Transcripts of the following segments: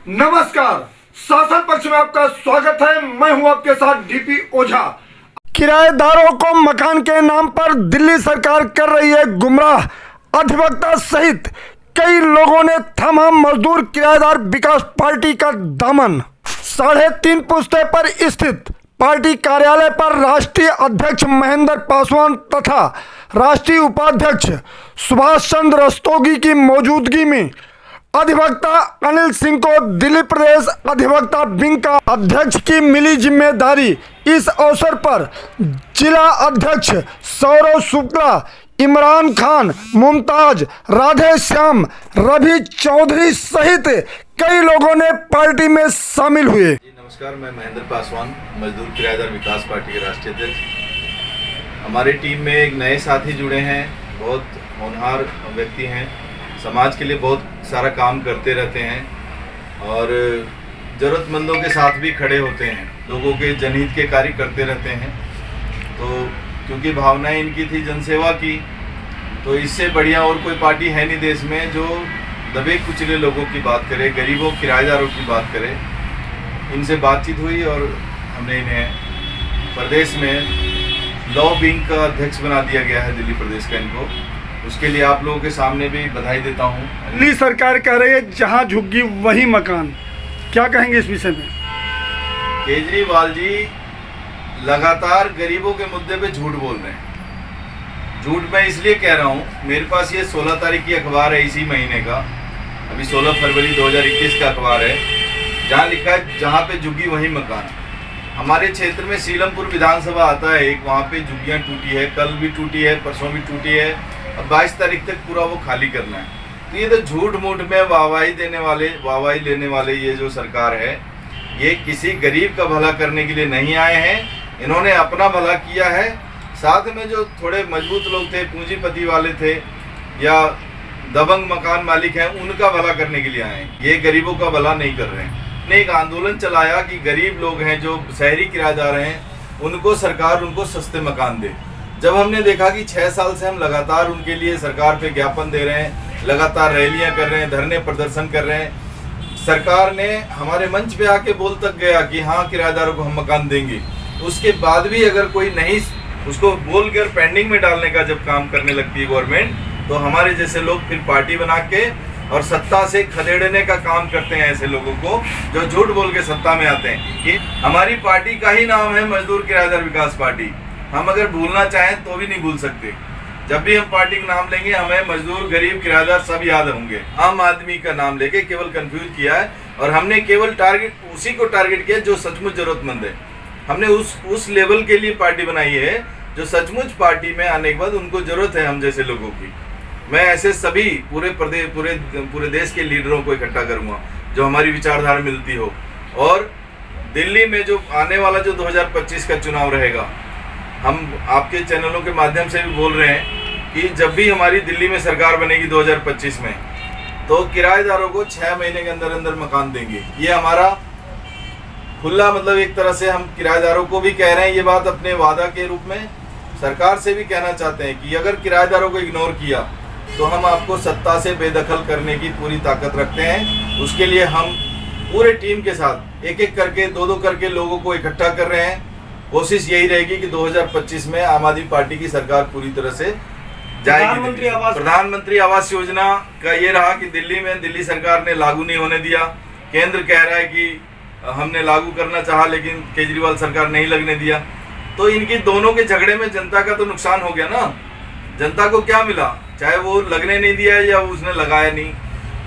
नमस्कार, शासन पक्ष में आपका स्वागत है। मैं हूं आपके साथ डीपी ओझा। किराएदारों को मकान के नाम पर दिल्ली सरकार कर रही है गुमराह। अधिवक्ता सहित कई लोगों ने थामा मजदूर किराएदार विकास पार्टी का दामन। 3.5 पुश्ते पर स्थित पार्टी कार्यालय पर राष्ट्रीय अध्यक्ष महेंद्र पासवान तथा राष्ट्रीय उपाध्यक्ष सुभाष चंद्र रस्तोगी की मौजूदगी में अधिवक्ता अनिल सिंह को दिल्ली प्रदेश अधिवक्ता विंग का अध्यक्ष की मिली जिम्मेदारी। इस अवसर पर जिला अध्यक्ष सौरव शुक्ला, इमरान खान, मुमताज, राधे श्याम, रवि चौधरी सहित कई लोगों ने पार्टी में शामिल हुए। नमस्कार, मैं महेंद्र पासवान, मजदूर किराएदार विकास पार्टी के राष्ट्रीय अध्यक्ष। हमारी टीम में एक नए साथी जुड़े हैं, बहुत होनहार व्यक्ति हैं, समाज के लिए बहुत सारा काम करते रहते हैं और ज़रूरतमंदों के साथ भी खड़े होते हैं, लोगों के जनहित के कार्य करते रहते हैं। तो क्योंकि भावनाएं इनकी थी जनसेवा की, तो इससे बढ़िया और कोई पार्टी है नहीं देश में जो दबे कुचले लोगों की बात करे, गरीबों किराएदारों की बात करे। इनसे बातचीत हुई और हमने इन्हें प्रदेश में लॉ विंग का अध्यक्ष बना दिया गया है, दिल्ली प्रदेश का। इनको उसके लिए आप लोगों के सामने भी बधाई देता हूँ। दिल्ली सरकार कह रही है जहाँ झुग्गी वही मकान, क्या कहेंगे इस विषय में? केजरीवाल जी लगातार गरीबों के मुद्दे पे झूठ बोल रहे हैं। झूठ मैं इसलिए कह रहा हूँ, मेरे पास ये 16 तारीख की अखबार है, इसी महीने का, अभी 16 फरवरी 2021 का अखबार है, जहाँ लिखा है जहाँ पे झुग्गी वही मकान। हमारे क्षेत्र में सीलमपुर विधानसभा आता है एक, वहाँ पे झुग्गियाँ टूटी है, कल भी टूटी है, परसों भी टूटी है, अब 22 तारीख तक पूरा वो खाली करना है। तो ये तो झूठ मूठ में वाहवाही लेने वाले ये जो सरकार है, ये किसी गरीब का भला करने के लिए नहीं आए हैं। इन्होंने अपना भला किया है, साथ में जो थोड़े मजबूत लोग थे, पूंजीपति वाले थे या दबंग मकान मालिक हैं, उनका भला करने के लिए आए हैं। ये गरीबों का भला नहीं कर रहे हैं। ने एक आंदोलन चलाया कि गरीब लोग हैं जो शहरी किराएदार हैं, उनको सरकार उनको सस्ते मकान दे। जब हमने देखा कि 6 साल से हम लगातार उनके लिए सरकार पे ज्ञापन दे रहे हैं, लगातार रैलियां कर रहे हैं, धरने प्रदर्शन कर रहे हैं, सरकार ने हमारे मंच पे आके बोल तक गया कि हाँ किराएदारों को हम मकान देंगे। उसके बाद भी अगर कोई नहीं उसको बोल कर पेंडिंग में डालने का जब काम करने लगती है गवर्नमेंट, तो हमारे जैसे लोग फिर पार्टी बना के और सत्ता से खदेड़ने का काम करते हैं ऐसे लोगों को जो झूठ बोल के सत्ता में आते हैं। कि हमारी पार्टी का ही नाम है मजदूर किराएदार विकास पार्टी। हम अगर भूलना चाहें तो भी नहीं भूल सकते। जब भी हम पार्टी का नाम लेंगे हमें मजदूर, गरीब, किराएदार सब याद होंगे। आम आदमी का नाम लेके केवल कंफ्यूज किया है और हमने केवल टारगेट उसी को टारगेट किया जो सचमुच जरूरतमंद है। हमने उस लेवल के लिए पार्टी बनाई है जो पार्टी में आने के बाद उनको जरूरत है, हम जैसे लोगों की। मैं ऐसे सभी पूरे देश के लीडरों को इकट्ठा करूंगा जो हमारी विचारधारा मिलती हो। और दिल्ली में जो आने वाला जो 2025 का चुनाव रहेगा, हम आपके चैनलों के माध्यम से भी बोल रहे हैं कि जब भी हमारी दिल्ली में सरकार बनेगी 2025 में, तो किराएदारों को 6 महीने के अंदर अंदर मकान देंगे। ये हमारा खुला मतलब एक तरह से हम किराएदारों को भी कह रहे हैं ये बात, अपने वादा के रूप में सरकार से भी कहना चाहते हैं कि अगर किराएदारों को इग्नोर किया तो हम आपको सत्ता से बेदखल करने की पूरी ताकत रखते हैं। उसके लिए हम पूरे टीम के साथ एक एक करके 2-2 करके लोगों को इकट्ठा कर रहे हैं। कोशिश यही रहेगी कि 2025 में आम आदमी पार्टी की सरकार पूरी तरह से जाएगी। प्रधानमंत्री आवास योजना का ये रहा कि दिल्ली में दिल्ली सरकार ने लागू नहीं होने दिया। केंद्र कह रहा है कि हमने लागू करना चाहा लेकिन केजरीवाल सरकार नहीं लगने दिया। तो इनकी दोनों के झगड़े में जनता का तो नुकसान हो गया ना। जनता को क्या मिला, चाहे वो लगने नहीं दिया या उसने लगाया नहीं।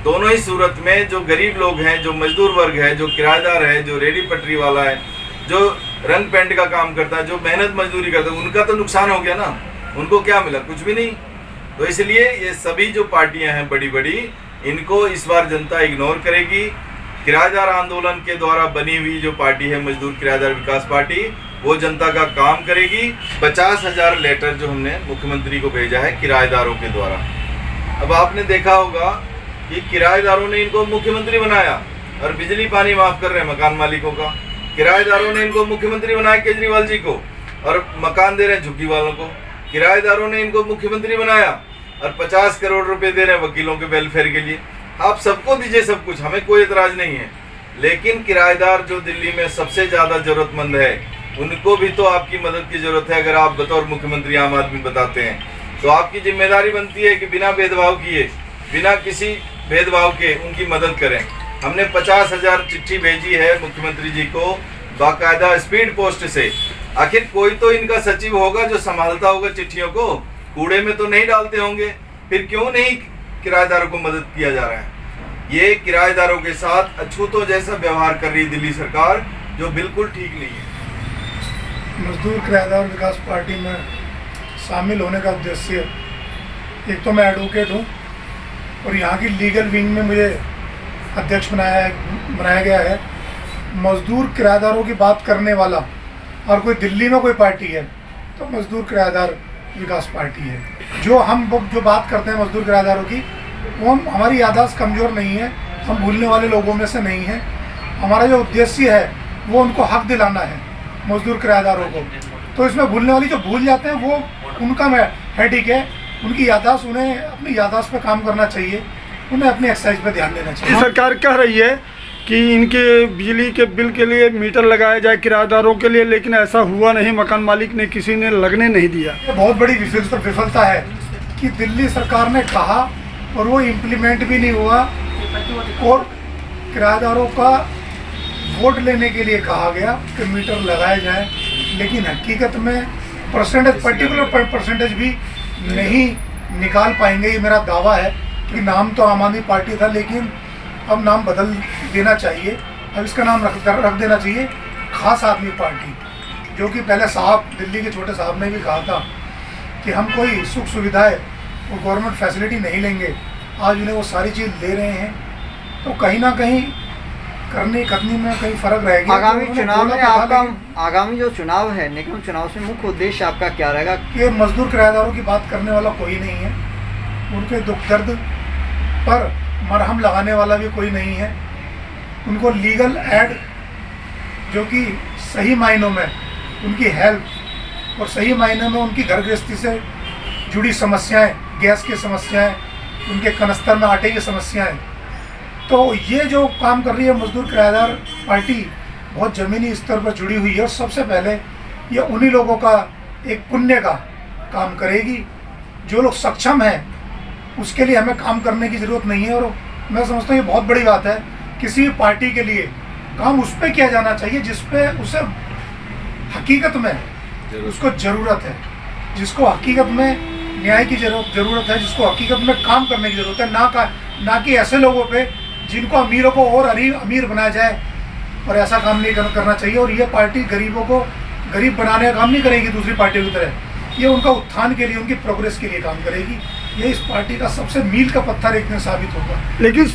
दोनों ही सूरत में जो गरीब लोग हैं, जो मजदूर वर्ग है, जो किराएदार है, जो रेडी पटरी वाला है, जो रंग पेंट का काम करता है, जो मेहनत मजदूरी करता है, उनका तो नुकसान हो गया ना। उनको क्या मिला? कुछ भी नहीं। तो इसलिए ये सभी जो पार्टियां हैं बड़ी बड़ी, इनको इस बार जनता इग्नोर करेगी। किराएदार आंदोलन के द्वारा बनी हुई जो पार्टी है मजदूर किराएदार विकास पार्टी, वो जनता का काम करेगी। 50,000 लेटर जो हमने मुख्यमंत्री को भेजा है किराएदारों के द्वारा। अब आपने देखा होगा कि किराएदारों ने इनको मुख्यमंत्री बनाया और बिजली पानी माफ कर रहे हैं मकान मालिकों का। किराएदारों ने इनको मुख्यमंत्री बनाया केजरीवाल जी को और मकान दे रहे हैं झुग्गी वालों को। किराएदारों ने इनको मुख्यमंत्री बनाया और 50 करोड़ रुपए दे रहे हैं वकीलों के वेलफेयर के लिए। आप सबको दीजिए सब कुछ, हमें कोई एतराज नहीं है, लेकिन किराएदार जो दिल्ली में सबसे ज़्यादा ज़रूरतमंद है, उनको भी तो आपकी मदद की ज़रूरत है। अगर आप बतौर मुख्यमंत्री आम आदमी बताते हैं तो आपकी जिम्मेदारी बनती है कि बिना भेदभाव किए, बिना किसी भेदभाव के उनकी मदद करें। हमने 50,000 चिट्ठी भेजी है मुख्यमंत्री जी को बाकायदा स्पीड पोस्ट से। आखिर कोई तो इनका सचिव होगा जो संभालता होगा चिट्ठियों को, कूड़े में तो नहीं डालते होंगे। फिर क्यों नहीं किराएदारों को मदद किया जा रहा है? ये किराएदारों के साथ अछूतों जैसा व्यवहार कर रही दिल्ली सरकार, जो बिल्कुल ठीक नहीं है। मजदूर किराएदार विकास पार्टी में शामिल होने का उद्देश्य, एक तो मैं एडवोकेट हूँ और यहाँ की लीगल विंग में मुझे अध्यक्ष बनाया गया है। मजदूर किराएदारों की बात करने वाला और कोई दिल्ली में कोई पार्टी है तो मजदूर किराएदार विकास पार्टी है। जो बात करते हैं मजदूर किराएदारों की, वो हमारी याददाश्त कमज़ोर नहीं है, हम भूलने वाले लोगों में से नहीं हैं। हमारा जो उद्देश्य है वो उनको हक दिलाना है मजदूर किराएदारों को। तो इसमें भूलने वाली जो भूल जाते हैं वो उनका हेडेक है, उनकी याददाश्त, उन्हें अपनी याददाश्त पे काम करना चाहिए, उन्हें अपनी एक्सरसाइज पे ध्यान देना चाहिए। सरकार कह रही है कि इनके बिजली के बिल के लिए मीटर लगाया जाए किराएदारों के लिए, लेकिन ऐसा हुआ नहीं, मकान मालिक ने किसी ने लगने नहीं दिया। ये बहुत बड़ी विफलता है कि दिल्ली सरकार ने कहा और वो इम्प्लीमेंट भी नहीं हुआ, और किराएदारों का वोट लेने के लिए कहा गया कि मीटर लगाए जाए, लेकिन हकीकत में पर्टिकुलर परसेंटेज भी नहीं निकाल पाएंगे। ये मेरा दावा है कि नाम तो आम आदमी पार्टी था, लेकिन अब नाम बदल देना चाहिए। अब इसका नाम रख देना चाहिए खास आदमी पार्टी, जो कि पहले दिल्ली के छोटे साहब ने भी कहा था कि हम कोई सुख सुविधाएं और गवर्नमेंट फैसिलिटी नहीं लेंगे। आज उन्हें वो सारी चीज़ ले रहे हैं, तो कहीं ना कहीं करनी में कहीं फर्क रहेगा। आगामी चुनाव में आपका आगामी जो चुनाव है, निगम चुनाव से मुख्य उद्देश्य आपका क्या रहेगा? कि मजदूर किराएदारों की बात करने वाला कोई नहीं है, उनके दुख दर्द पर मरहम लगाने वाला भी कोई नहीं है। उनको लीगल एड, जो कि सही मायनों में उनकी हेल्प और सही मायनों में उनकी घर गृहस्थी से जुड़ी समस्याएं, गैस की समस्याएं, उनके कनस्तर में आटे की समस्याएं, तो ये जो काम कर रही है मजदूर किराएदार पार्टी बहुत ज़मीनी स्तर पर जुड़ी हुई है। और सबसे पहले ये उन्हीं लोगों का एक पुण्य का काम करेगी। जो लोग सक्षम हैं उसके लिए हमें काम करने की ज़रूरत नहीं है। और मैं समझता हूँ ये बहुत बड़ी बात है, किसी भी पार्टी के लिए काम उस पर किया जाना चाहिए जिस पे उसे हकीकत में उसको ज़रूरत है, जिसको हकीकत में न्याय की ज़रूरत है, जिसको हकीकत में काम करने की ज़रूरत है, ना कि ऐसे लोगों पे जिनको अमीरों को और अमीर बनाया जाए। और ऐसा काम नहीं करना चाहिए। और ये पार्टी गरीबों को गरीब बनाने का काम नहीं करेगी दूसरी पार्टियों की तरह, ये उनका उत्थान के लिए, उनकी प्रोग्रेस के लिए काम करेगी। ये इस पार्टी का सबसे मील का पत्थर एक दिन साबित होगा। लेकिन